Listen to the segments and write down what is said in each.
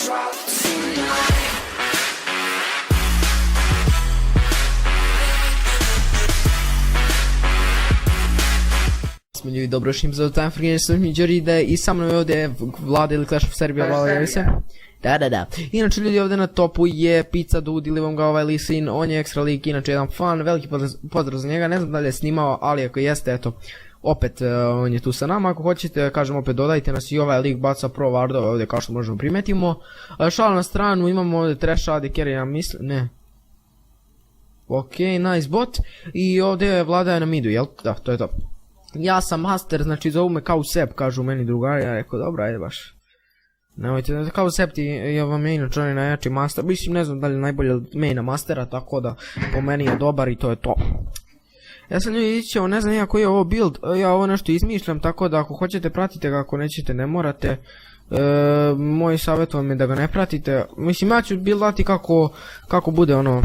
drop tonight. Smo ljudi, dobro još im za Time for Games, sam Đoride i sa mnom je ovdje Vlada ili Clash of Serbia, Vlada, javi se? Da. Inače ljudi, ovdje na topu je Pizza Dude ili vam ga Lisin, on je ekstra lik, inače jedan fan, veliki pozdrav za njega, ne znam da li je snimao, ali ako jeste, eto, opet on je tu sa nama, ako hoćete, kažem opet dodajte nas i ovaj lik baca pro wardove ovdje kao što možemo primetimo. Šal na stranu, imamo ovdje Trash AD Carry, ja mislim, ne. Ok, nice bot, i ovdje je Vlada je na midu, jel? Da, to je to. Ja sam master, znači zovu me kao Sep, kažu meni drugari, ja rekao dobro, ajde baš. Nemojte, kao Sep ti je vam je inače on je najjači master, mislim ne znam da li je najbolje od maina mastera, tako da po meni je dobar i to je to. Ja sam ljudi ići, ne znam ja koji je ovo build, ja ovo nešto izmišljam, tako da ako hoćete pratite ga, ako nećete ne morate. Moj savjet vam je da ga ne pratite, mislim ja ću buildati kako bude ono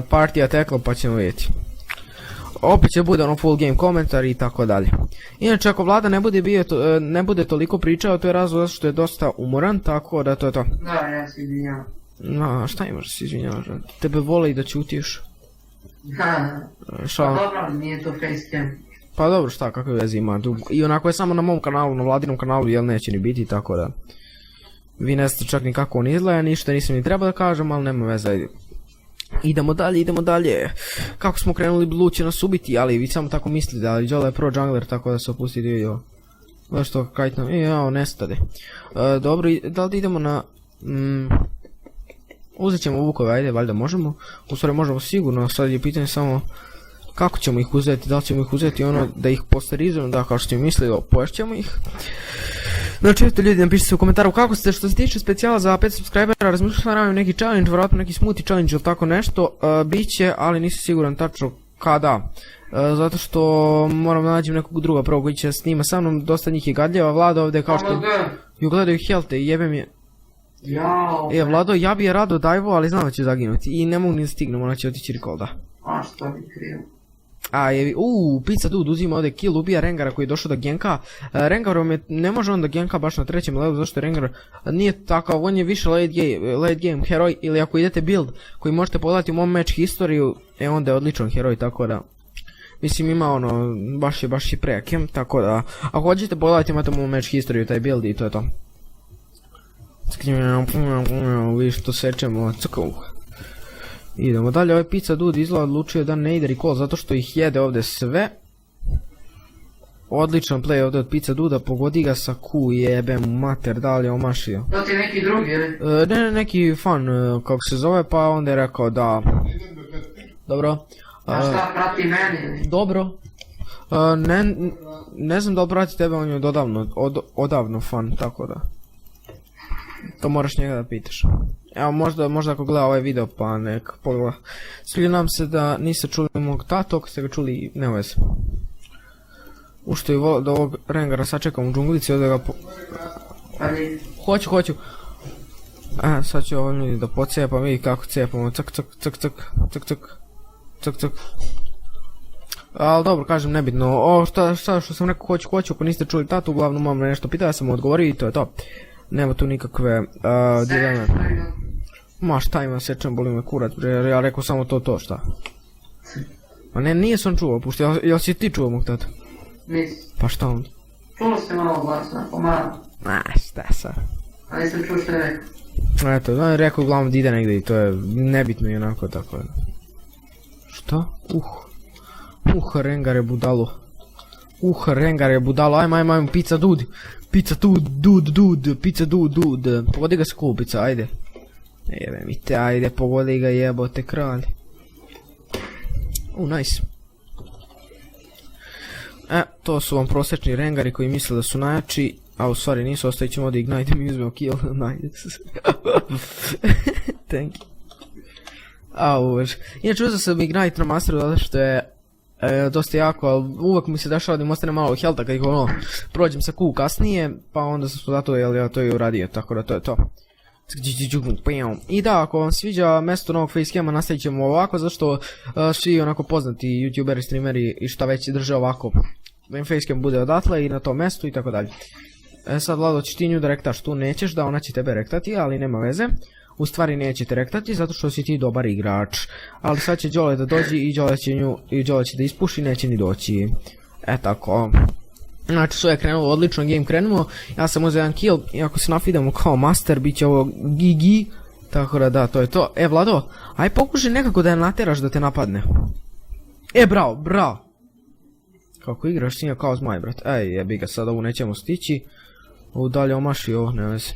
partija tekla pa ćemo vidjeti. Opet će bude ono full game komentar i tako dalje. Inače ako Vlada ne bude toliko pričao, to je razlog što je dosta umoran, tako da to je to. Da, ja se izvinjavam. No, šta imaš da se izvinjavaš? Tebe vole i da ćutiš. Da, pa dobro, nije to facecam. Pa dobro, šta, kakve veze ima. I onako je samo na mom kanalu, na Vladinom kanalu, jel neće ni biti, tako da. Vi ne znate čak ni kako on izgleda, ništa nisam ni trebao da kažem, ali nema veze. Idemo dalje. Kako smo krenuli, Blue će nas ubiti, ali vi samo tako mislite, ali Jola je pro jungler, tako da se opustite video. Znaš što, kajt nam, jao, nestade. Dobro, da li idemo na... uzet ćemo vukove, ajde, valjda možemo. U stvari možemo sigurno, sad je pitanje samo... kako ćemo ih uzeti, da li ćemo ih uzeti ono da ih posterizujemo, da kao što ste mislili, poješćemo ih. Znači eto ljudi, napišite u komentaru kako ste, što se tiče specijala za 5 subscribera, razmišljam neki challenge, vjerojatno neki smoothie challenge ili tako nešto, biće, ali nisam siguran tačno kada. Zato što moram da nađem nekog druga prvo koji će snima sa mnom, dosta njih je gadljeva, Vlada ovdje kao što... ju gledaju helte i jebem je... Vlado, ja bi je rado dajvo, ali znam da će zaginuti i ne mogu ni da stignem, ona će otići rekolda. A što mi krivo? Pizza Dude uzima ovdje kill, ubija Rengara koji je došao da genka. Rengarom je, ne može on da genka baš na trećem levelu, zašto Rengar nije takav, on je više late game heroj, ili ako idete build koji možete pogledati u mom match historiju, onda je odličan heroj, tako da. Mislim ima ono, baš je prejakem, tako da, ako hoćete pogledati imate u mom match historiju taj build i to je to. Vi što sečemo, idemo dalje, ovaj Pizza Dude izgleda odlučio da ne ide recall zato što ih jede ovdje sve. Odličan play ovdje od Pizza Duda, pogodi ga sa Q, jebe mu mater, da li je omašio. To ti neki drugi ili? Ne, neki fan, kako se zove, pa onda je rekao da... Dobro. A šta, prati meni? Dobro. Ne znam da li prati tebe, on je odavno fan, tako da. To moraš njega da pitaš. Evo možda ako gleda ovaj video pa nek pogleda. Sviđa nam se da niste čuli mog tato, ako ste ga čuli ne veze. Ušto je da ovog Rengara sačekam u džunglici, ovdje ga Hoću. Sad ću ovo ljudi da pocijepam, vidi kako cijepamo, cak. Ali dobro, kažem nebitno, šta što sam rekao hoću, ako niste čuli tatu, uglavnom mam nešto pitao, ja sam mu odgovorio i to je to. Nema tu nikakve dileme. Ma šta ima, sečem, boli me kurac, ja rekao samo to, šta? Ma ne, nije sam čuo, pušti, jel si ti čuo mog tata? Nisam. Pa šta onda? Čulo ste malo glasno, pomalo. Šta sad? A nisam čuo što je rekao. Eto, rekao uglavnom da ide negdje i to je nebitno i onako tako. Šta? Rengar je budalo. Ajmo, Pizza Dude. Pizza Dude. Pogodi ga s kupica, ajde. Jebe mi te, ajde, pogodi ga, jebote kralj. Nice. To su vam prosječni Rengari koji misle da su najjači, a u stvari nisu, ostavit ćemo da Ignite mi uzmeo kill. Nice. Thank you. Inače uzeo sam Ignite na masteru zato što je dosta jako, ali uvijek mi se dešava da im ostane malo healtha kad ih prođem sa Q kasnije, pa onda sam zato ja to i uradio, tako da to je to. I da, ako vam sviđa mjesto novog facecama nastavit ćemo ovako, zašto svi onako poznati youtuberi, streameri i šta već drže ovako. Da im facecam bude odatle i na tom mjestu i tako dalje. E sad, Vlado, ćeš ti nju da rektaš, tu nećeš, da ona će tebe rektati, ali nema veze. U stvari neće te rektati, zato što si ti dobar igrač. Ali sad će Đole da dođi i Đole će da ispuši, neće ni doći. E tako. Znači, sve je krenulo odlično, game krenuo. Ja sam uzeo jedan kill, i ako se nafidamo kao master, bit će ovo GG. Tako da, to je to. E, Vlado, aj pokušaj nekako da je nateraš da te napadne. E, bravo. Kako igraš s njega kao zmaj, brat. Ej, jebi ga, sad ovu nećemo stići. Ovu dalje omaši, ovo, ne vezi.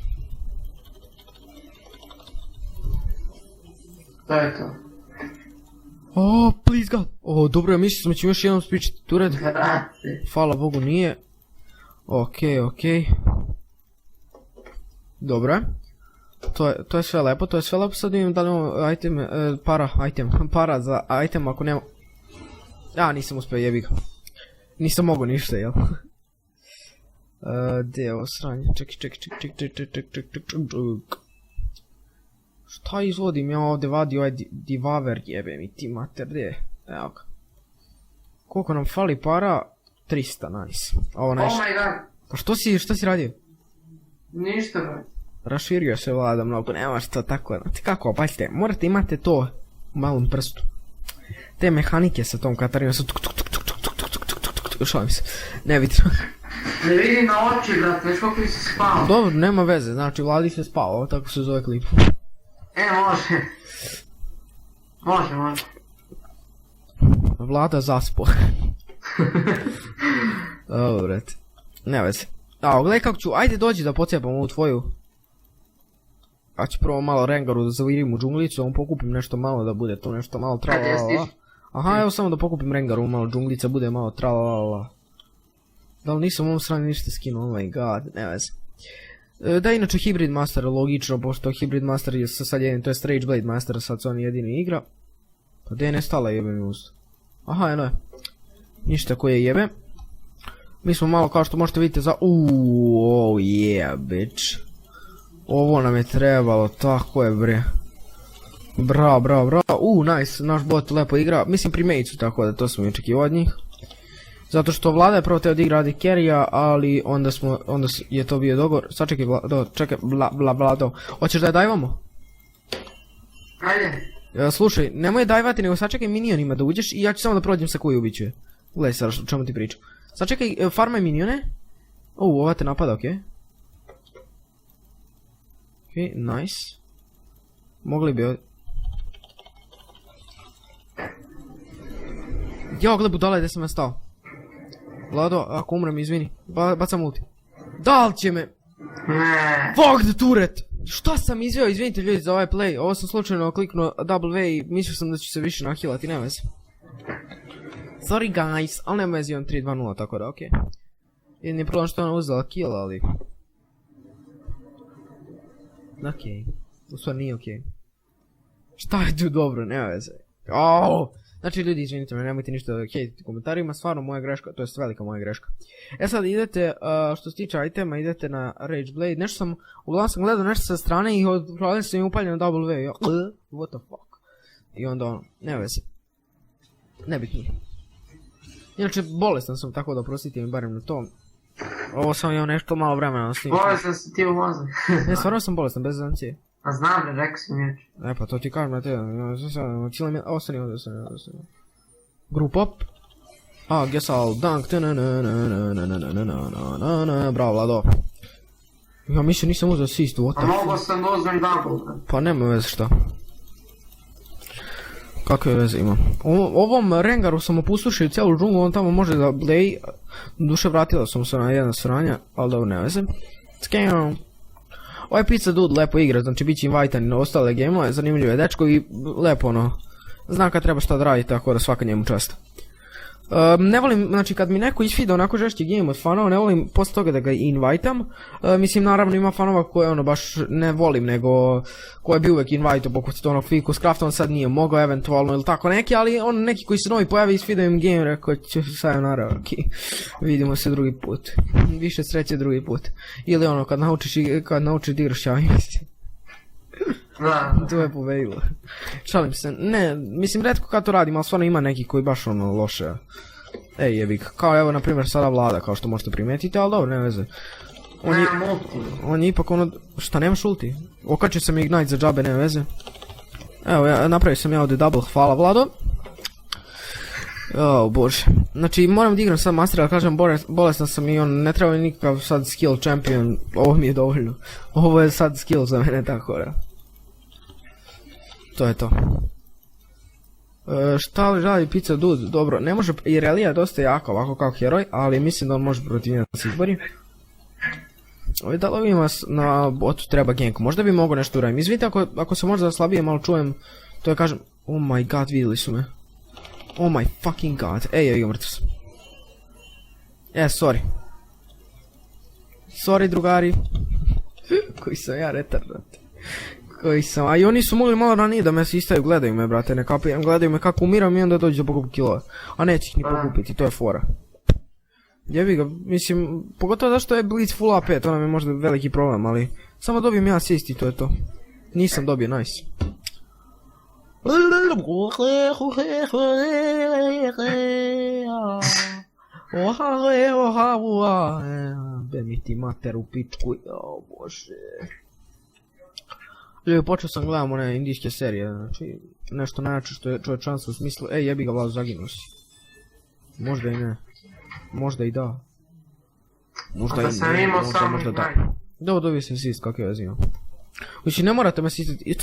To je to. O, please god. O, dobro, ja mislim da ćemo još jednom spričati tured. Vrati. Hvala Bogu nije. Okej. Dobro je. To je sve lepo, sad vidim da li imamo item, para za item ako nema... A, nisam uspio, jebi ga. Nisam mogao ništa, jel? Gdje je ovo sranje? Ček. Šta izvodim ja ovdje vadi ovaj divaver, jebe mi ti mater, gdje je? Evo ga. Koliko nam fali para? 300, nice. Ovo Oh nešto. my god. Pa šta si radio? Ništa, bro. Raširio se Vlada mnogo, nemaš to tako, znate kako, pazite, morate imate to u malom prstu. Te mehanike sa tom Katarinom, sa šalim se, ne vidim. Ne vidim na oči, brate, već koliko si spao. Dobro, nema veze, znači Vladi se spao, tako se zove klip. Može. Može. Vlada zaspo. Dobro, brate, ne veze. A, gledaj kako ću, ajde dođi da pocijepam ovu tvoju. Ja ću prvo malo Rengaru da zavirim u džunglicu, on pokupim nešto malo da bude to nešto malo tralalala. Aha, evo samo da pokupim Rengaru, malo džunglica bude malo tralalala. Da li nisam ovom sranju ništa skinuo, oh my god, ne veze. Da, inače Hybrid Master, logično, pošto Hybrid Master je sad jedin, to je Rage Blade Master, sad se on jedini igra. Pa gdje je nestala jebe mi usta. Aha, eno je. Ništa koje jebe. Mi smo malo kao što možete vidjeti za... oh yeah, bitch. Ovo nam je trebalo, tako je bre. Bravo. Nice, naš bot lepo igra. Mislim primatesu, tako da to smo i očekivali od njih. Zato što Vlada je prvo teo da igra radi carry-a, ali onda je to bio dogovor. Sačekaj Vlado, hoćeš da je dajvamo? Ajde. Slušaj, nemoj je dajvati, nego sačekaj minionima da uđeš i ja ću samo da prođem sa koju ubićuje. Gledaj sad o čemu ti pričam. Sačekaj, farmaj minione. Ova te napada, okej. Okej, nice. Mogli bi ovdje... Jao, gle budala, gdje sam ja stao. Vlado, ako umrem, izvini. Bacam ulti. Da li će me... Fuck the turret! Šta sam izveo, izvinite ljudi za ovaj play. Ovo sam slučajno kliknuo W i mislio sam da ću se više nahilati, nema veze. Sorry guys, ali nema veze, imam 3-2-0, tako da okej. Jedini problem što je ona uzela kill, ali... Okej. U stvari nije okej. Šta je tu dobro, nema veze. Znači ljudi, izvinite me, nemojte ništa hejtiti u komentarima, stvarno moja greška, to je velika moja greška. E sad idete, što se tiče itema, idete na Rage Blade, nešto sam, uglavnom sam gledao nešto sa strane i pravljeno sam im upaljeno W, ja, what the fuck. I onda ono, nema veze. Nebitno. Inače, bolestan sam, tako da oprostite mi barem na to. Ovo sam imao nešto malo vremena na snimku. Bolestan si ti u mozak. Ne, stvarno sam bolestan, bez zancije. A znam bre, rekao si mi jučer. E pa to ti kažem na te, ostani ovdje. Group up. Guess I'll dunk. Bravo Vlado. Ja mislim nisam uzeo assist, what the fuck. A mogo sam da uzmem double. Pa nema veze šta. Kakve veze ima. Ovom Rengaru sam opustošio cijelu džunglu, on tamo može da blej. Duše vratila sam se na jedna sranja, ali dobro ne veze. Ovaj Pizza Dude lepo igra, znači bit će invajtan na ostale gameove, zanimljivo je dečko i lepo ono, zna kad treba šta da radi, tako da svaka njemu čast. Ne volim, znači kad mi neko isfida onako žešći game od fanova, ne volim posle toga da ga invajtam. Mislim naravno ima fanova koje ono baš ne volim, nego koje bi uvek invajtao poput onog Fiku Scrafta, on sad nije mogao eventualno ili tako neki, ali on neki koji se novi pojavi isfidaju im game, rekao ću sayonara, okej. Vidimo se drugi put. Više sreće drugi put. Ili ono kad naučiš da igraš ja mislim. To je povedilo. Šalim se, ne, mislim retko kad to radim, ali stvarno ima neki koji baš ono loše. Ej jebik, kao evo na primjer sada Vlada, kao što možete primijetiti, ali dobro, ne veze. On je ipak ono, šta nemaš ulti? Okačio sam Ignite za džabe, nema veze. Evo, napravio sam ja ovdje double, hvala Vlado. O bože, znači moram da igram sad master, ali kažem bolestan sam i on ne treba mi nikakav sad skill champion, ovo mi je dovoljno. Ovo je sad skill za mene, tako da. To je to. Šta li žali Pizza Dude? Dobro, ne može, Irelia je dosta jaka ovako kao heroj, ali mislim da on može protiv njega da se izbori. Ovi da lovim vas na botu treba gank, možda bi mogo nešto uradim. Izvidite ako se možda slabije malo čujem, to je kažem, oh my god, vidjeli su me. Oh my fucking god, ej, mrtav sam. Sorry. Sorry drugari. Koji sam ja retardat. Koji sam, a i oni su mogli malo ranije da me asistaju, gledaju me brate, ne kapiram, gledaju me kako umiram i onda dođu da pokupi kilova. A neće ih ni pokupiti, to je fora. Jebi ga, mislim, pogotovo zašto je Blitz full AP, to nam je možda veliki problem, ali samo dobijem ja assist i to je to. Nisam dobio, nice. Be mi ti mater u pičku, o bože. Ljudi, počeo sam gledam one indijske serije, znači nešto najjače što je čovječanstvo u smislu, jebi ga Vlado, zaginuo si. Možda i ne. Možda i da. Možda i ne, možda da. Da, dobio sam assist, kakve veze imam. Znači ne morate me assistiti,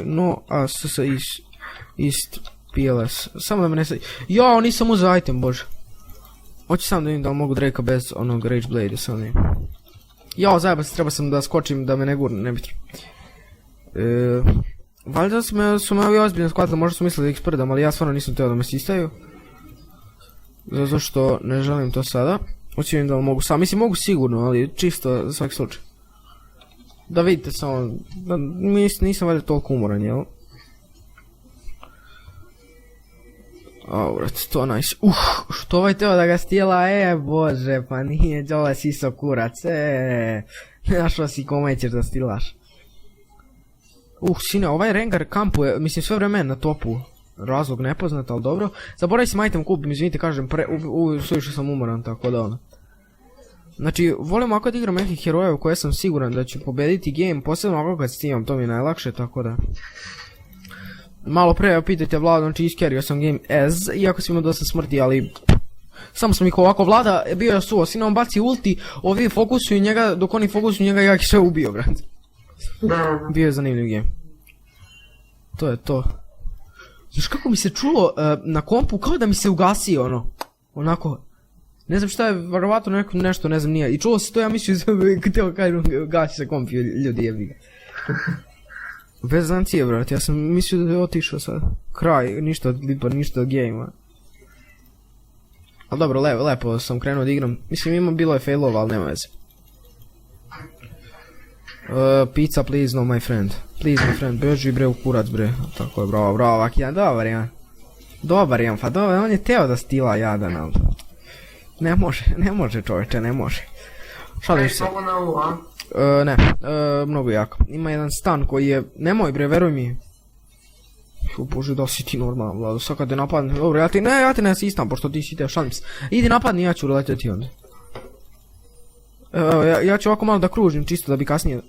no ass ist PLS, samo da me ne sad... Jao, nisam uzeo item, bože. Hoću sam da vidim da li mogu Drake-a bez onog Rage Blade, sam vidim. Jao, zajeba se, treba sam da skočim da me ne gurne, ne bitno. Valjda su me ovi ozbiljno shvatili, možda su mislili da ih sprdam, ali ja stvarno nisam teo da me sistaju. Zato što ne želim to sada. Hoću vidim da li mogu sam, mislim mogu sigurno, ali čisto za svaki slučaj. Da vidite samo, nisam valjda toliko umoran, jel? Vrat, to nice. Što ovaj teo da ga stijela, bože, pa nije džole siso kurac, našao si kome ćeš da stilaš. Sine, ovaj Rengar kampuje, mislim sve vreme na topu. Razlog nepoznat, ali dobro. Zaboravim sam item kupim, izvinite, kažem, suviše sam umoran, tako da ono. Znači, volim ako da igram nekih heroja u koje sam siguran da ću pobediti game, posebno ako kad stimam, to mi je najlakše, tako da. Malo pre, pitajte Vlada, znači iskerio sam game as, iako sam imao dosta smrti, ali... Samo sam ih ovako, Vlada je bio suo, sine on baci ulti, ovi fokusuju njega, dok oni fokusuju njega, ja ih sve ubio, brad. Bio je zanimljiv game. To je to. Znaš kako mi se čulo na kompu, kao da mi se ugasi ono. Onako. Ne znam šta je, verovatno nešto, ne znam nije. I čulo se to, ja mislio da kažem, gasi se komp, ljudi jebi ga. Bez zancije, brat, ja sam mislio da je otišao sad. Kraj, ništa od lipa, ništa od game-a. Ali dobro, lepo sam krenuo da igram. Mislim, bilo je failova, ali nema veze. Pizza, please, no my friend. Please, my friend, beži bre u kurac bre. Tako je, bravo, ovak jedan, dobar jedan. Dobar jedan, pa dobar, on je teo da stila jadan, ali... Ne može čovječe, ne može. Šalim se. Ne, mnogo jako. Ima jedan stan koji je, nemoj bre, veruj mi. Bože, da si ti normalno, Vlado, sad kad te napadne, dobro, ja ti ne asistam, pošto ti si teo, šalim se. Idi napadni, ja ću uleteti onda. Ja ću ovako malo da kružim, čisto da bi kasnije...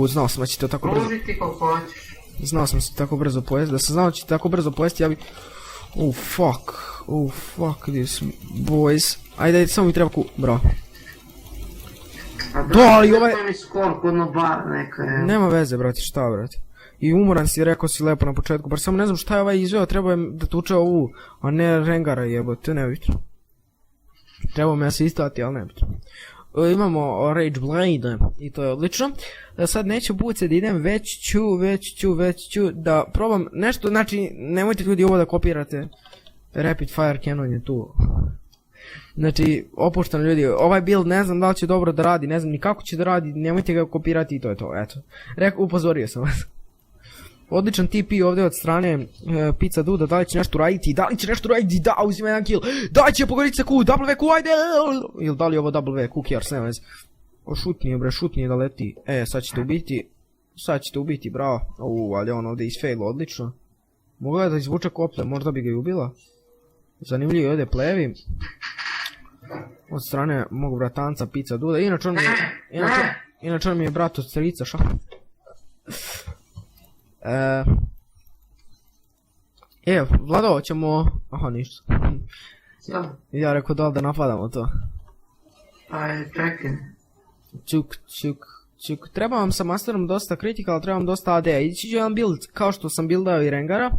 znao sam da će to tako brzo... Kružiti kako hoćeš. Znao sam da će tako brzo pojesti, da sam znao da će tako brzo pojesti, ja bi... fuck this, boys. Ajde, samo mi treba bravo. Ali ovaj... Nema veze, brati, šta, brati. I umoran si, rekao si lepo na početku, bar samo ne znam šta je ovaj izveo, trebao je da tuče ovu, a ne Rengara jebote, nebitno. Trebao me asistati, ali nebitno. Imamo Rage Blade i to je odlično. Sad neću buce da idem, već ću da probam nešto, znači nemojte ljudi ovo da kopirate. Rapid Fire Cannon je tu. Znači, opuštano ljudi, ovaj build ne znam da li će dobro da radi, ne znam ni kako će da radi, nemojte ga kopirati i to je to, eto. Upozorio sam vas. Odličan TP ovdje od strane Pizza Duda, da li će nešto raditi, da, uzima jedan kill, da li će pogoditi se Q, W, ajde, ili da li je ovo W, Q-Kjars, nema veze. Šutnije da leti, sad ćete ubiti, bravo, ali on ovdje isfailo, odlično. Mogla je da izvuče kople, možda bi ga i ubila. Zanimljivo je ovdje plevi. Od strane mog bratanca Pizza Duda. Inače on mi je brat od strica, ša? Vlado, ćemo... Aha, ništa. Ja rekao da napadamo to. Ajde, čekaj. Čuk. Treba vam sa masterom dosta kritika, ali treba vam dosta AD-a. Ići ću jedan build kao što sam buildao i Rengara.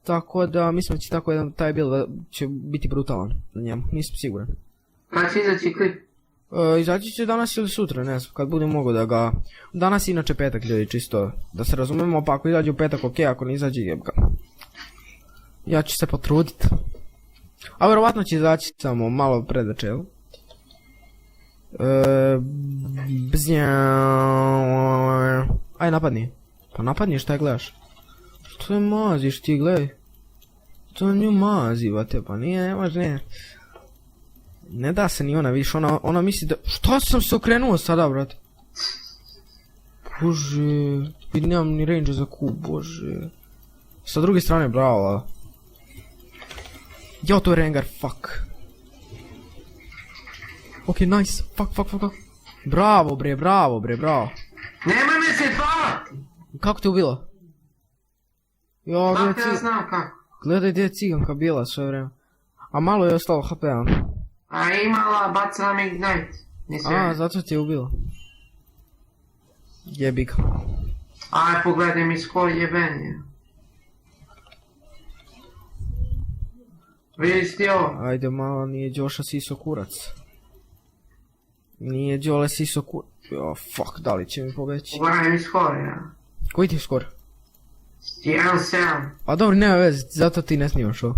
Tako da mislim da će tako jedan taj build će biti brutalan na njemu, nisam siguran. Kad će izaći klip? Izaći će danas ili sutra, ne znam, kad budem mogo da ga... Danas je inače petak, ljudi, čisto da se razumemo, pa ako izađe u petak, ok, ako ne izađe, jebka. Ja ću se potrudit. A vjerovatno će izaći samo malo predveče, jel? Aj, napadni. Pa napadni, šta je gledaš? Što je maziš ti, gledaj. To nju mazivate, pa nije, nemaš, ne. Ne da se ni ona, vidiš, ona misli da... Šta sam se okrenuo sada, brate? Bože, vidi, nemam ni range za Q, bože. Sa druge strane, bravo. Jo, to je Rengar, fuck. Ok, nice, fuck. Bravo, bre. Nemoj me se tvavati! Kako te ubila? Jo, Kako ja znam kako? Gledaj gdje je ciganka bila sve vrijeme. A malo je ostalo HP-a. A imala, bacila mi Ignite. A, zato ti je ubila. Jebi ga. Aj, pogledaj mi skor jebenje. Vidiš ti ovo? Ajde, malo nije Đoša siso kurac. Nije Đole siso kurac. Jo, fuck, da li će mi poveći? Pogledaj mi skor, ja. Koji ti je skor? 1-7. A dobro, nema veze, zato ti ne snimaš ovo.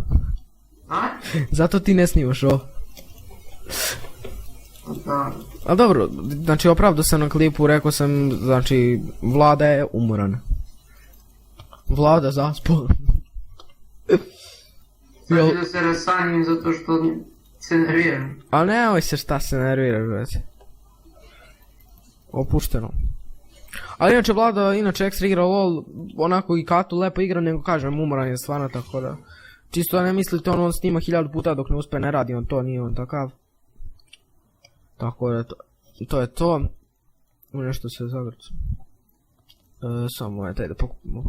A? Zato ti ne snimaš ovo. Da. A dobro, znači opravdu sam na klipu, rekao sam, znači, Vlada je umoran. Vlada zaspao. Sad ću da se rasanjim zato što se nerviram. A nemoj se šta se nerviraš, već. Opušteno. Ali inače Vlada, ekstra igra LOL, onako i Katu lepo igra, nego kažem, umoran je stvarno, tako da... Čisto da ne mislite, on snima 1000 puta dok ne uspe, ne radi on to, nije on takav. Tako da, to je to. U nešto se zagrcu. Samo taj da pokupimo.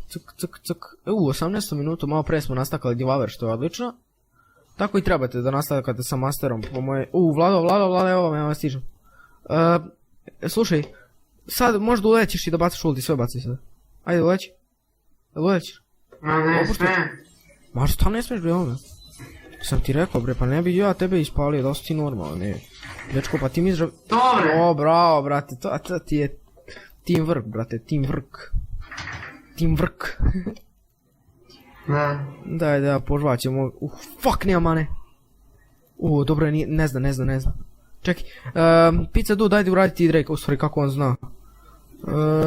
Cuk. 18 minuta, malo pre smo nastakali Divaver, što je odlično. Tako i trebate da nastavljate sa masterom, po moje... Vlado, evo me, stižem. Slušaj, sad možda ulećiš i da baciš ulti, sve baci sad. Ajde, uleći. Ma ne smijem. Ma šta ne smiješ, bre, ono? Sam ti rekao, bre, pa ne bi ja tebe ispalio, da si ti normalno, ne. Dečko, pa ti mi izrav... Dobre! O, bravo, brate, to ti je... Teamwork, brate, teamwork. Da. Daj, da, požvat ćemo... Fuck, nema mane! Dobro, ne zna. Čekaj, Pizza Dude, dajde uraditi Drake, u stvari kako on zna.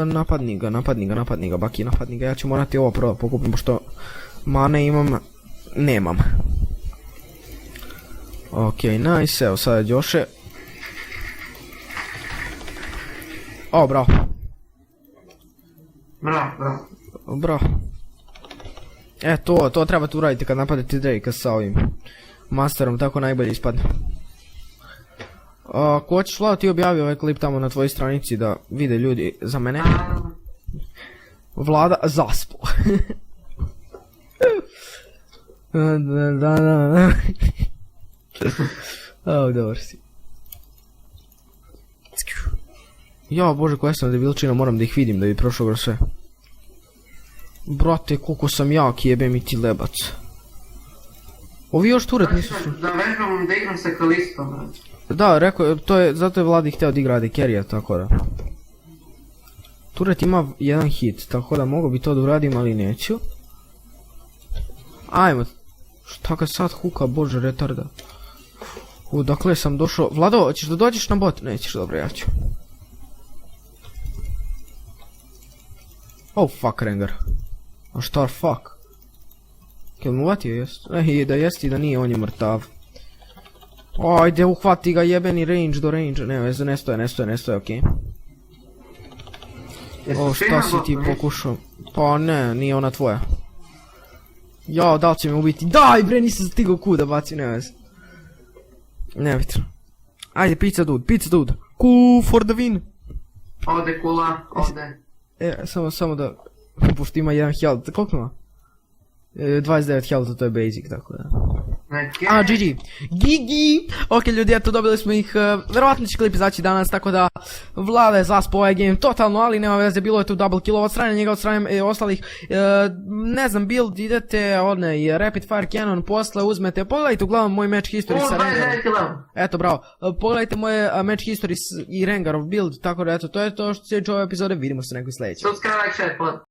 Napadni ga, Baki, napadni ga, ja ću morati ovo prvo pokupim, pošto mane nemam. Ok, nice, evo sada je Đoše. O, bravo. Bravo. To trebate uraditi kad napadete Drake sa ovim masterom, tako najbolje ispadne. Ako hoćeš, Vlado, ti objavi ovaj klip tamo na tvojoj stranici da vide ljudi za mene. Vlada zaspo. Da. Dobar si. Ja, bože, koja sam debilčina, moram da ih vidim da bi prošlo kroz sve. Brate, koliko sam jak, jebe mi ti lebac. Ovi još turet nisu su. Da vežbam da igram sa Kalistom, brate. Da, rekao, zato je Vladi htio da igra Carry-a, tako da. Turet ima jedan hit, tako da mogu bi to da uradim, ali neću. Ajmo. Šta kad sad huka, bože, retarda. Dakle sam došao. Vlado, hoćeš da dođeš na bot? Nećeš, dobro, ja ću. Oh, fuck, Rengar. A šta, fuck? Jel mu uvatio, jest? Da jest i da nije, on je mrtav. Ajde, uhvati ga, jebeni range do range. Ne stoje, okej. O, šta si ti pokušao? Pa ne, nije ona tvoja. Jao, da li će me ubiti? Daj bre, nisam stigao kuda baci, ne veze. Nebitno. Ajde, pizza dude. Cool for the win. Ode kula, ode. Samo da, pošto ima jedan health, koliko ima? 29 health, to je basic, tako da. Neki. GG. Ok ljudi, eto dobili smo ih, verovatno će klip izaći danas, tako da Vlada je zaspo ovaj game totalno, ali nema veze, bilo je tu double kill od strane njega, od strane ostalih, ne znam, build, idete, onaj, rapid fire cannon, posle uzmete, pogledajte uglavnom moj match history sa Rengarom. Eto, bravo, pogledajte moje match history i Rengarov build, tako da eto, to je to što se tiče ove epizode, vidimo se u nekoj sljedećoj. Subscribe, like, share, pod.